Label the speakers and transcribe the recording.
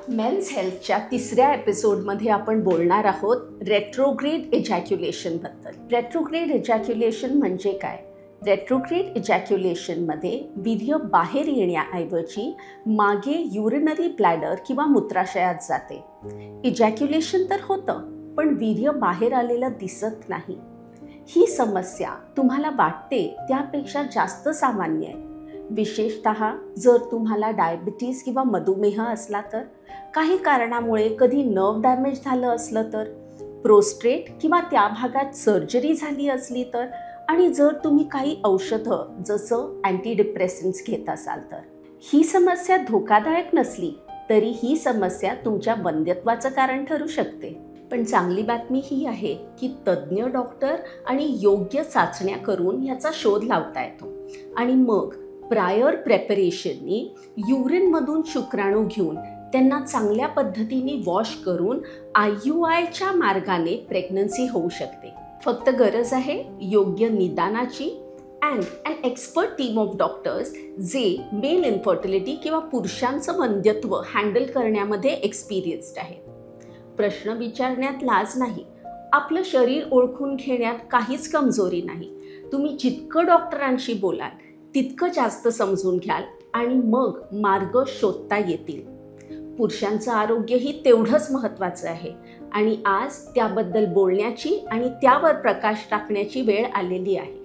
Speaker 1: Men's हेल्थच्या तिसऱ्या एपिसोडमध्ये आपण बोलणार आहोत रेट्रोग्रेड इजॅक्युलेशनबद्दल. रेट्रोग्रेड इजॅक्युलेशन म्हणजे काय? रेट्रोग्रेड इजॅक्युलेशनमध्ये वीर्य बाहेर येण्याऐवजी मागे युरिनरी ब्लॅडर किंवा मूत्राशयात जाते. इजॅक्युलेशन तर होतं, पण वीर्य बाहेर आलेलं दिसत नाही. ही समस्या तुम्हाला वाटते त्यापेक्षा जास्त सामान्य आहे. विशेषतः जर तुम्हाला डायबिटीज किंवा मधुमेह असला तर, काही कारणामुळे कधी नर्व डॅमेज झालं असलं तर, प्रोस्टेट किंवा त्या भागात सर्जरी झाली असली तर, आणि जर तुम्ही काही औषधं जसं अँटीडिप्रेसंट्स घेत असाल तर. ही समस्या धोकादायक नसली तरी ही समस्या तुमच्या वंध्यत्वाचं कारण ठरू शकते. पण चांगली बातमी ही आहे की तज्ज्ञ डॉक्टर आणि योग्य चाचण्या करून याचा शोध लावता येतो. आणि मग प्रायर प्रेपरेशननी युरिनमधून शुक्राणू घेऊन त्यांना चांगल्या पद्धतीने वॉश करून IUIच्या मार्गाने प्रेग्नन्सी होऊ शकते. फक्त गरज आहे योग्य निदानाची and an expert team of doctors जे मेल इन्फर्टिलिटी किंवा पुरुषांचं वंध्यत्व हँडल करण्यामध्ये एक्सपिरियन्स्ड आहे. प्रश्न विचारण्यात लाज नाही. आपलं शरीर ओळखून घेण्यात काहीच कमजोरी नाही. तुम्ही जितकं डॉक्टरांशी बोलाल तितकं जास्त समजून घ्याल आणि मग मार्ग शोधता येतील. पुरुषांचं आरोग्यही तेवढंच महत्त्वाचं आहे आणि आज त्याबद्दल बोलण्याची आणि त्यावर प्रकाश टाकण्याची वेळ आलेली आहे.